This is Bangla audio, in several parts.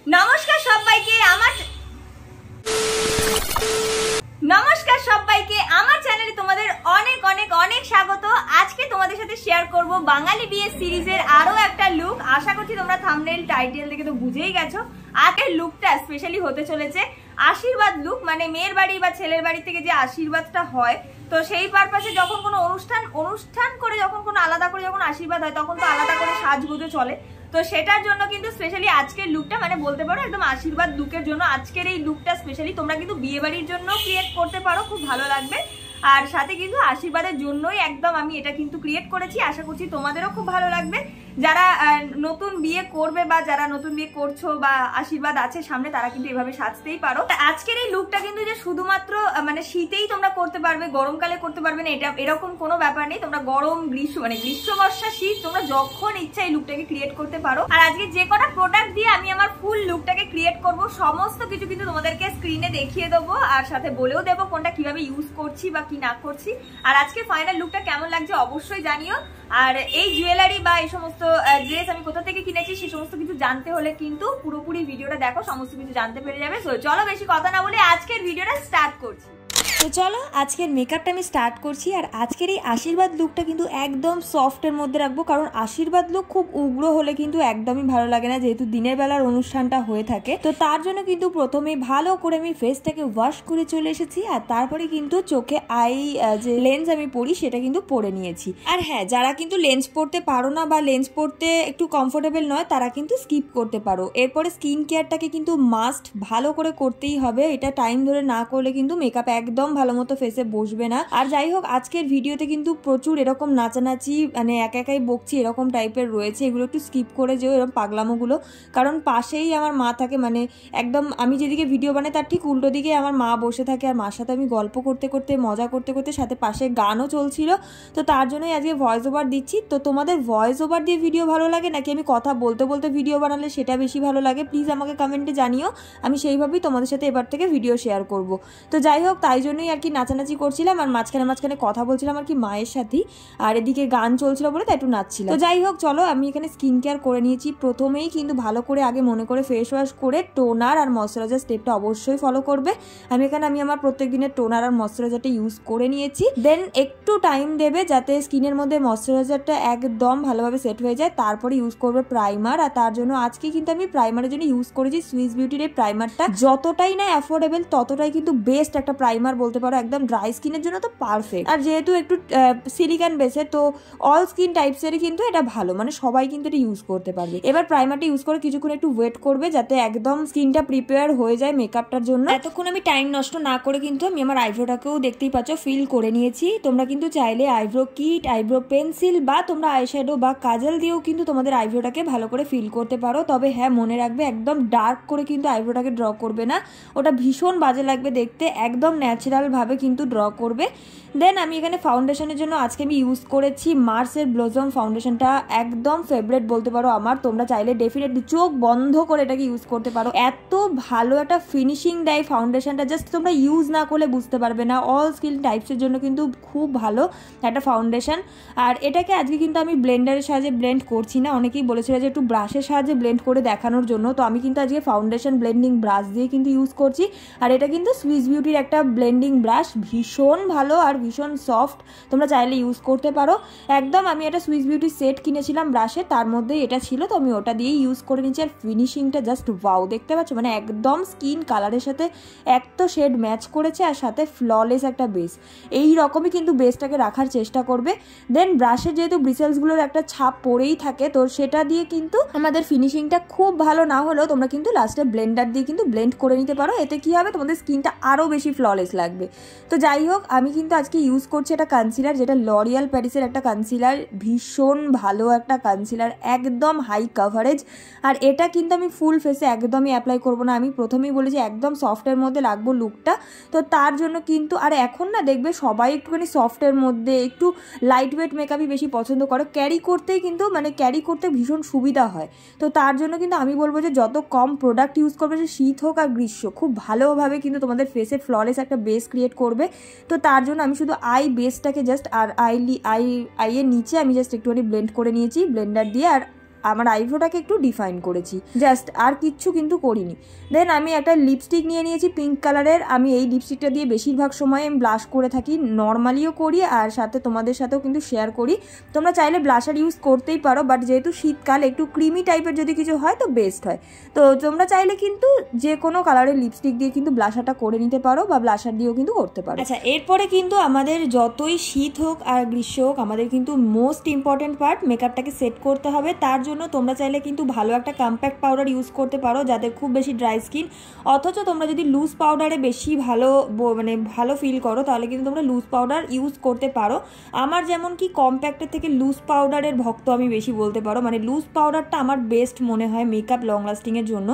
নমস্কার সবাইকে আমার চ্যানেলে তোমাদের অনেক অনেক অনেক স্বাগত। আজকে তোমাদের সাথে শেয়ার করব বাঙালি বিয়ে সিরিজের আরো একটা লুক। আশা করছি তোমরা থাম্বনেল টাইটেল দেখে তো বুঝেই গেছো আজকের লুকটা স্পেশালি হতে চলেছে আশীর্বাদ লুক। মানে মেয়ের বাড়ি বা ছেলের বাড়ি থেকে যে আশীর্বাদটা হয়, তো সেই পারপাসে যখন কোনো অনুষ্ঠান করে যখন কোনো আলাদা করে যখন আশীর্বাদ হয় তখন তো আলাদা করে সাজগোজও চলে। তো সেটার জন্য কিন্তু স্পেশালি আজকের লুকটা মানে বলতে পারো একদম আশীর্বাদ লুকের জন্য আজকের এই লুকটা স্পেশালি তোমরা কিন্তু বিয়ে বাড়ির জন্য ক্রিয়েট করতে পারো, খুব ভালো লাগবে। আর সাথে কিন্তু আশীর্বাদের জন্যই একদম আমি এটা কিন্তু ক্রিয়েট করেছি, আশা করছি তোমাদেরও খুব ভালো লাগবে। যারা নতুন বিয়ে করবে বা যারা নতুন বিয়ে করছো বা আশীর্বাদ আছে সামনে, তারা কিন্তু এভাবে সাজতেই পারো। আজকের এই লুকটা কিন্তু যে শুধুমাত্র মানে শীতেই তোমরা করতে পারবে, গরমকালে করতে পারবে না এটা এরকম কোনো ব্যাপার নেই। তোমরা গরম গ্রীষ্ম মানে গ্রীষ্ম বর্ষা শীত তোমরা যখন ইচ্ছা এই লুকটাকে ক্রিয়েট করতে পারো। আর আজকে যে কটা প্রোডাক্ট দিয়ে আমি আমার ফুল লুকটাকে ক্রিয়েট করব সমস্ত কিছু কিন্তু তোমাদেরকে স্ক্রিনে দেখিয়ে দেবো, আর সাথে বলেও দেবো কোনটা কিভাবে ইউজ করছি বা কি না করছি। আর আজকে ফাইনাল লুকটা কেমন লাগছে অবশ্যই জানিও। আর এই জুয়েলারি বা এই সমস্ত ড্রেস আমি কোথা থেকে কিনেছি সেই সমস্ত কিছু জানতে হলে কিন্তু পুরোপুরি ভিডিওটা দেখো, সমস্ত কিছু জানতে পেরে যাবে। তো চলো বেশি কথা না বলে আজকের ভিডিওটা স্টার্ট করছি। তো চলো আজকের মেকআপটা আমি স্টার্ট করছি। আর আজকের এই আশীর্বাদ লুকটা কিন্তু একদম সফটের মধ্যে রাখবো, কারণ আশীর্বাদ লুক খুব উগ্র হলে কিন্তু একদমই ভালো লাগে না, যেহেতু দিনের বেলার অনুষ্ঠানটা হয়ে থাকে। তো তার জন্য কিন্তু প্রথমে ভালো করে আমি ফেসটাকে ওয়াশ করে চলে এসেছি, আর তারপরে কিন্তু চোখে যে লেন্স আমি পরি সেটা কিন্তু পরে নিয়েছি। আর হ্যাঁ, যারা কিন্তু লেন্স পরতে পারো না বা লেন্স পরতে একটু কমফোর্টেবল নয় তারা কিন্তু স্কিপ করতে পারো। এরপরে স্কিন কেয়ারটাকে কিন্তু মাস্ট ভালো করে করতেই হবে, এটা টাইম ধরে না করলে কিন্তু মেকআপ একদম ভালো মতো ফেসে বসবে না। আর যাই হোক, আজকের ভিডিওতে কিন্তু প্রচুর এরকম নাচানাচি মানে একাই বকছি এরকম টাইপের রয়েছে, এগুলো একটু স্কিপ করে যেও এরকম পাগলামোগুলো, কারণ পাশেই আমার মা থাকে, মানে একদম আমি যেদিকে ভিডিও বানাই তার ঠিক উল্টো দিকে আমার মা বসে থাকে। আর মার সাথে আমি গল্প করতে করতে মজা করতে করতে সাথে পাশে গানও চলছিল, তো তার জন্যই আজকে ভয়েস ওভার দিচ্ছি। তো তোমাদের ভয়েস ওভার দিয়ে ভিডিও ভালো লাগে নাকি আমি কথা বলতে বলতে ভিডিও বানালে সেটা বেশি ভালো লাগে, প্লিজ আমাকে কমেন্টে জানিও, আমি সেইভাবেই তোমাদের সাথে এবার থেকে ভিডিও শেয়ার করব। তো যাই হোক, তাই জন্যই আর কি নাচানাচি করছিলাম আর মাঝখানে কথা বলছিলাম আর কি মায়ের সাথে, আর এদিকে গান চলছিল বলে তাই একটু নাচছিলাম। তো যাই হোক চলো, আমি এখানে স্কিন কেয়ার করে নিয়েছি। প্রথমেই কিন্তু ভালো করে আগে মনে করে ফেস ওয়াশ করে টোনার আর ময়শ্চারাইজার স্টেপটা অবশ্যই ফলো করবে। আমি আমার প্রত্যেক দিনের টোনার আর ময়শ্চারাইজারটা ইউজ করে নিয়েছি। দেন একটু টাইম দেবে যাতে স্কিনের মধ্যে ময়শ্চারাইজারটা একদম ভালোভাবে সেট হয়ে যায়, তারপরে ইউজ করবে প্রাইমার। আর তার জন্য আজকে কিন্তু আমি প্রাইমারের জন্য ইউজ করেছি সুইস বিউটির এই প্রাইমারটা। যতটাই না অ্যাফোর্ডেবল ততটাই কিন্তু বেস্ট একটা প্রাইমার বলতে পারো, একদম ড্রাই স্কিনের জন্য তো পারফেক্ট। আর যেহেতু একটু সিলিকন বেসের, তো অল স্কিন টাইপসেরই কিন্তু এটা ভালো, মানে সবাই কিন্তু এটা ইউজ করতে পারবে। এবার প্রাইমারটা ইউজ করে কিছুক্ষণ একটু ওয়েট করবে যাতে একদম স্কিনটা প্রিপেয়ার হয়ে যায় মেকআপটার জন্য। এতক্ষণ আমি টাইম নষ্ট না করে কিন্তু আমি আমার আইব্রোটাকেও দেখতেই পাচ্ছ ফিল করে নিয়েছি। তোমরা কিন্তু চাইলে আইব্রো কিট, আইব্রো পেন্সিল বা তোমরা আইশ্যাডো বা কাজল দিয়েও কিন্তু তোমাদের আইব্রোটাকে ভালো করে ফিল করতে পারো। তবে হ্যাঁ, মনে রাখবে একদম ডার্ক করে কিন্তু আইব্রোটাকে ড্র করবে না, ওটা ভীষণ বাজে লাগবে দেখতে, একদম ন্যাচারাল ভাবে কিন্তু ড্র করবে। দেন আমি এখানে ফাউন্ডেশনের জন্য আজকে আমি ইউজ করেছি মার্সের ব্লজম ফাউন্ডেশনটা, একদম ফেভারিট বলতে পারো আমার। তোমরা চাইলে ডেফিনেটলি চোখ বন্ধ করে এটাকে ইউজ করতে পারো, এত ভালো একটা ফিনিশিং দেয় ফাউন্ডেশনটা, জাস্ট তোমরা ইউজ না করলে বুঝতে পারবে না। অল স্কিন টাইপসের জন্য কিন্তু খুব ভালো একটা ফাউন্ডেশন। আর এটাকে আজকে কিন্তু আমি ব্লেন্ডারের সাহায্যে ব্লেন্ড করছি না, অনেকেই বলেছিল যে একটু ব্রাশের সাহায্যে ব্লেন্ড করে দেখানোর জন্য, তো আমি কিন্তু আজকে ফাউন্ডেশন ব্লেন্ডিং ব্রাশ দিয়ে কিন্তু ইউজ করছি। আর এটা কিন্তু সুইস বিউটির একটা ব্লেন্ডিং ব্রাশ, ভীষণ ভালো আর ভীষণ সফট, তোমরা চাইলে ইউজ করতে পারো। একদম আমি একটা সুইস বিউটি সেট কিনেছিলাম ব্রাশে, তার মধ্যে এটা ছিল, তো আমি ওটা দিয়েই ইউজ করে নিচ্ছি। আর ফিনিশিংটা জাস্ট ওয়াও, দেখতে পাচ্ছ মানে একদম স্কিন কালারের সাথে এক তো শেড ম্যাচ করেছে আর সাথে ফ্ললেস একটা বেস, এই রকমই কিন্তু বেসটাকে রাখার চেষ্টা করবে। দেন ব্রাশে যেহেতু ব্রিসেলসগুলোর একটা ছাপ পড়েই থাকে, তো সেটা দিয়ে কিন্তু আমাদের ফিনিশিংটা খুব ভালো না হলেও তোমরা কিন্তু লাস্টে ব্লেন্ডার দিয়ে কিন্তু ব্লেন্ড করে নিতে পারো, এতে কি হবে তোমাদের স্কিনটা আরও বেশি ফ্ললেস লাগবে। তো যাই হোক, আমি কিন্তু আজকে ইউজ করছি একটা কনসিলার, যেটা লরিয়াল প্যারিসের একটা কনসিলার, ভীষণ ভালো একটা কনসিলার, একদম হাই কভারেজ। আর এটা কিন্তু আমি ফুল ফেসে একদমই অ্যাপ্লাই করবো না, আমি প্রথমেই বলেছি একদম সফটের মধ্যে রাখবো লুকটা। তো তার জন্য কিন্তু আর এখন না দেখবে সবাই একটুখানি সফটের মধ্যে একটু লাইট ওয়েট মেকআপই বেশি পছন্দ করে, ক্যারি করতেই কিন্তু মানে ক্যারি করতে ভীষণ সুবিধা হয়। তো তার জন্য কিন্তু আমি বলবো যে যত কম প্রোডাক্ট ইউজ করবে, সে শীত হোক আর গ্রীষ্ম, খুব ভালোভাবে কিন্তু তোমাদের ফেসে ফ্ললেস একটা বেস ক্রিয়েট করবে। তো তার জন্য আমি শুধু আই বেসটাকে জাস্ট আর আইয়ের নিচে আমি জাস্ট একটুখানি ব্লেন্ড করে নিয়েছি ব্লেন্ডার দিয়ে। আর আমার আইব্রোটাকে একটু ডিফাইন করেছি জাস্ট, আর কিচ্ছু কিন্তু করিনি। দেন আমি একটা লিপস্টিক নিয়ে নিয়েছি পিঙ্ক কালারের। আমি এই লিপস্টিকটা দিয়ে বেশিরভাগ সময় আমি ব্লাশ করে থাকি, নর্মালিও করি আর সাথে তোমাদের সাথেও কিন্তু শেয়ার করি। তোমরা চাইলে ব্লাশার ইউজ করতেই পারো, বাট যেহেতু শীতকাল একটু ক্রিমি টাইপের যদি কিছু হয় তো বেস্ট হয়। তো তোমরা চাইলে কিন্তু যে কোনো কালারের লিপস্টিক দিয়ে কিন্তু ব্লাশারটা করে নিতে পারো বা ব্লাশার দিয়েও কিন্তু করতে পারো। আচ্ছা, এরপরে কিন্তু আমাদের যতই শীত হোক আর গ্রীষ্ম হোক, আমাদের কিন্তু মোস্ট ইম্পর্টেন্ট পার্ট মেকআপটাকে সেট করতে হবে। তার জন্য তোমরা চাইলে কিন্তু ভালো একটা কম্প্যাক্ট পাউডার ইউজ করতে পারো যাদের খুব বেশি ড্রাই স্কিন। অথচ তোমরা যদি লুজ পাউডারে বেশি ভালো ফিল করো তাহলে কিন্তু তোমরা লুজ পাউডার ইউজ করতে পারো। আমার যেমন কি কম্প্যাক্টের থেকে লুজ পাউডারের ভক্ত আমি বেশি বলতে পারো, মানে লুজ পাউডারটা আমার বেস্ট মনে হয় মেকআপ লং লাস্টিংয়ের জন্য।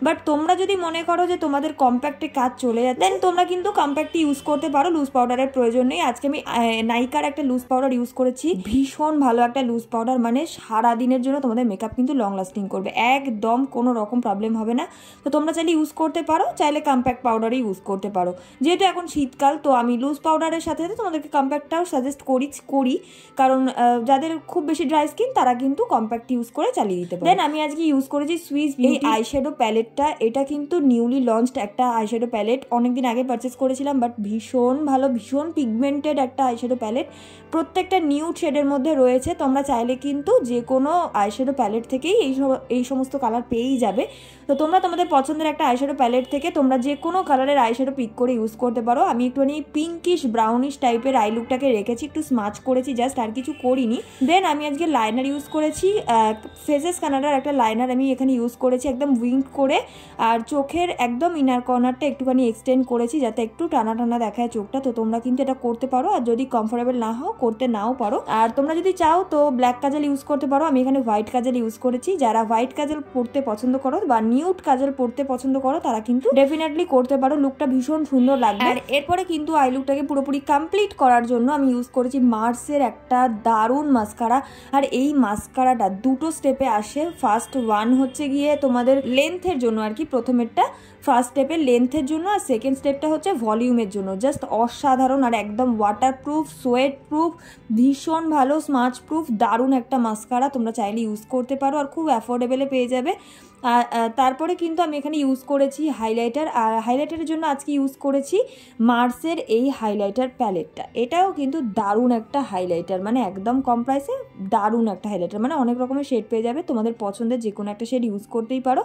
বাট তোমরা যদি মনে করো যে তোমাদের কম্প্যাক্টে কাজ চলে যায় দেন তোমরা কিন্তু কম্প্যাক্টই ইউজ করতে পারো, লুজ পাউডারের প্রয়োজন নেই। আজকে আমি নাইকার একটা লুজ পাউডার ইউজ করেছি, ভীষণ ভালো একটা লুজ পাউডার, মানে সারাদিনের জন্য তোমাদের মেকআপ কিন্তু লং লাস্টিং করবে, একদম কোনো রকম প্রবলেম হবে না। তো তোমরা চাইলে ইউজ করতে পারো, চাইলে কম্প্যাক্ট পাউডারই ইউজ করতে পারো। যেহেতু এখন শীতকাল তো আমি লুজ পাউডারের সাথে সাথে তোমাদেরকে কম্প্যাক্টটাও সাজেস্ট করি, কারণ যাদের খুব বেশি ড্রাই স্কিন তারা কিন্তু কম্প্যাক্ট ইউজ করে চালিয়ে দিতে পারে। দেন আমি আজকে ইউজ করেছি সুইস এই আইশ্যাডো প্যালেটটা। এটা কিন্তু নিউলি লঞ্চড একটা আইশ্যাডো প্যালেট, অনেকদিন আগে পারচেস করেছিলাম, বাট ভীষণ ভালো, ভীষণ পিগমেন্টেড একটা আইশ্যাডো প্যালেট, প্রত্যেকটা নিউড শেডের মধ্যে রয়েছে। তোমরা চাইলে কিন্তু যে কোনো আইশ্যাডো প্যালেট থেকেই এই সমস্ত কালার পেয়েই যাবে। তো তোমরা তোমাদের পছন্দের একটা আইশ্যাডো প্যালেট থেকে তোমরা যে কোনো কালারের আইশ্যাডো পিক করে ইউজ করতে পারো। আমি একটুখানি পিঙ্কিশ ব্রাউনিশ টাইপের আই লুকটাকে রেখেছি, একটু স্মাচ করেছি জাস্ট, আর কিছু করিনি। দেন আমি আজকে লাইনার ইউজ করেছি, ফেসেস কানাডার একটা লাইনার আমি এখানে ইউজ করেছি একদম উইঙ্ক করে, আর চোখের একদম ইনার কর্নারটা একটুখানি এক্সটেন্ড করেছি যাতে একটু টানা টানা দেখায় চোখটা। তো তোমরা কিন্তু এটা করতে পারো, আর যদি কমফোর্টেবল না হও করতে নাও পারো। আর তোমরা যদি চাও তো ব্ল্যাক কাজল ইউজ করতে পারো, আমি এখানে হোয়াইট কাজল ইউজ করেছি। যারা হোয়াইট কাজল পরতে পছন্দ করো বা নিউড কাজল পরতে পছন্দ করো তারা কিন্তু ডেফিনেটলি করতে পারো, লুকটা ভীষণ সুন্দর লাগবে। আর এরপরে কিন্তু আই লুকটাকে পুরোপুরি কমপ্লিট করার জন্য আমি ইউজ করেছি মার্সের একটা দারুণ মাস্কারা। আর এই মাস্কারাটা দুটো স্টেপে আসে। ফার্স্ট ওয়ান হচ্ছে গিয়ে তোমাদের লেন্থের জন্য আর কি, প্রথমেরটা ফার্স্ট স্টেপের লেন্থের জন্য, আর সেকেন্ড স্টেপটা হচ্ছে ভলিউমের জন্য। জাস্ট অসাধারণ, আর একদম ওয়াটারপ্রুফ, সোয়েট প্রুফ, ভীষণ ভালো স্মাচ প্রুফ, দারুণ একটা মাস্কারা। তোমরা চাইলে ইউজ করতে পারো আর খুব অ্যাফোর্ডেবলে পেয়ে যাবে। তারপরে কিন্তু আমি এখানে ইউজ করেছি হাইলাইটার, আর হাইলাইটারের জন্য আজকে ইউজ করেছি মার্সের এই হাইলাইটার প্যালেটটা। এটাও কিন্তু দারুণ একটা হাইলাইটার, মানে একদম কম প্রাইসে দারুণ একটা হাইলাইটার, মানে অনেক রকমের শেড পেয়ে যাবে, তোমাদের পছন্দের যে কোনো একটা শেড ইউজ করতেই পারো।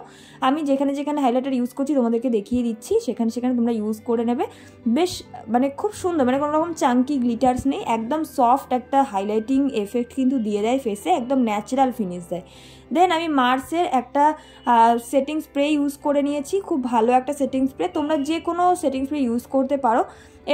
আমি যেখানে যেখানে হাইলাইটার ইউজ করছি তোমাদেরকে দেখিয়ে দিচ্ছি, সেখানে সেখানে তোমরা ইউজ করে নেবে। বেশ মানে খুব সুন্দর, মানে কোনো রকম চাঙ্কি গ্লিটার্স নেই, একদম সফট একটা হাইলাইটিং এফেক্ট কিন্তু দিয়ে দেয় ফেসে, একদম ন্যাচারাল ফিনিশ দেয়। দেন আমি মার্সের একটা সেটিং স্প্রে ইউজ করে নিয়েছি, খুব ভালো একটা সেটিং স্প্রে, তোমরা যে কোনো সেটিং স্প্রে ইউজ করতে পারো।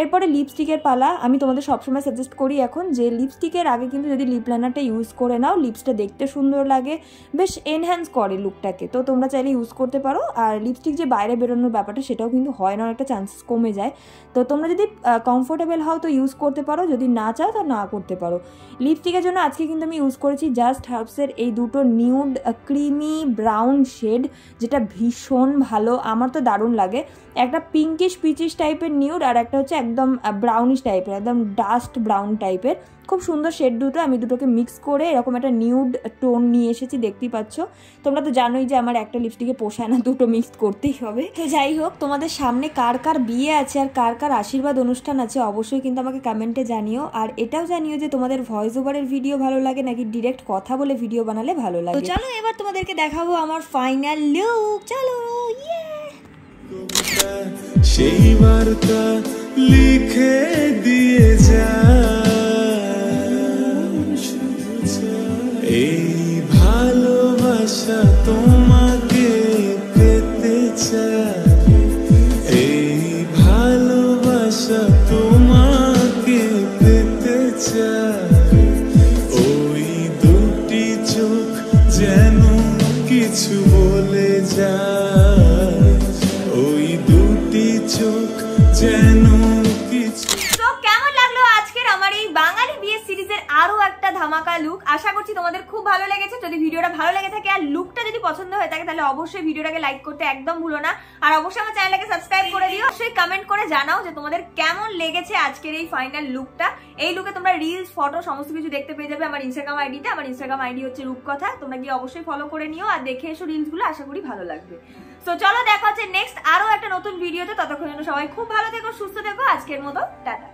এরপরে লিপস্টিকের পালা। আমি তোমাদের সবসময় সাজেস্ট করি এখন যে লিপস্টিকের আগে কিন্তু যদি লিপ লাইনারটা ইউজ করে নাও, লিপসটা দেখতে সুন্দর লাগে, বেশ এনহ্যান্স করে লুকটাকে, তো তোমরা চাইলে ইউজ করতে পারো। আর লিপস্টিক যে বাইরে বেরোনোর ব্যাপারটা সেটাও কিন্তু হয় না, একটা চান্সেস কমে যায়। তো তোমরা যদি কমফোর্টেবল হও তো ইউজ করতে পারো, যদি না চাও তো না করতে পারো। লিপস্টিকের জন্য আজকে কিন্তু আমি ইউজ করেছি জাস্ট হার্বসের এই দুটো নিউড ক্রিমি ব্রাউন শেড, যেটা ভীষণ ভালো, আমার তো দারুণ লাগে। একটা পিঙ্কিশ পিচিশ টাইপের নিউড, আর একটা হচ্ছে একদম ব্রাউনিশ টাইপের, একদম ডাস্ট ব্রাউন টাইপের, খুব সুন্দর শেড দুটো। আমি দুটোকে মিক্স করে এরকম একটা নিউড টোন নিয়ে এসেছি, দেখতেই পাচ্ছ। তোমরা তো জানোই যে আমার একটা লিপস্টিকে পোষায় না, দুটো মিক্স করতেই হবে। তো যাই হোক, তোমাদের সামনে কার কার বিয়ে আছে আর কার কার আশীর্বাদ অনুষ্ঠান আছে অবশ্যই কিন্তু আমাকে কমেন্টে জানিও। আর এটাও জানিও যে তোমাদের ভয়েস ওভারের ভিডিও ভালো লাগে নাকি ডিরেক্ট কথা বলে ভিডিও বানালে ভালো লাগে। তো চলো এবার তোমাদেরকে দেখাবো আমার ফাইনাল লুক, চলো। সেই বার্তা লিখে দিয়ে যা, এই ভালোবাসা তোমাকে পেতে চায়, এই ভালোবাসা তোমাকে পেতে চায়। ওই দুটি চোখ যেন কিছু বলে যায়, ওই দুটি চোখ যেন কিছু। তো কেমন লাগলো আজকের আমার এই বাঙালি বিয়ে সিরিজের আরো একটা ধামাকা লুক। আশা করছি তোমাদের খুব ভালো লেগেছে। যদি ভিডিওটা ভালো লেগে থাকে আর লুকটা যদি পছন্দ হয়ে থাকে তাহলে অবশ্যই ভিডিওটাকে লাইক করতে একদম ভুলো না। আর অবশ্যই আমার চ্যানেলটাকে সাবস্ক্রাইব করে দিও। অবশ্যই কমেন্ট করে জানাও যে তোমাদের কেমন লেগেছে আজকের এই ফাইনাল লুকটা। এই লুকে তোমরা রিলস, ফটো সমস্ত কিছু দেখতে পেয়ে যাবে আমার ইনস্টাগ্রাম আইডিতে। আমার ইনস্টাগ্রাম আইডি হচ্ছে রূপকথা। তোমরা গিয়ে অবশ্যই ফলো করে নিও আর দেখে এসো রিলস গুলো, আশা করি ভালো লাগবে। তো চলো দেখা হচ্ছে নেক্সট আরো একটা নতুন ভিডিওতে। ততক্ষণ সবাই খুব ভালো থেকো, সুস্থ থেকো। আজকের মতো টাটা।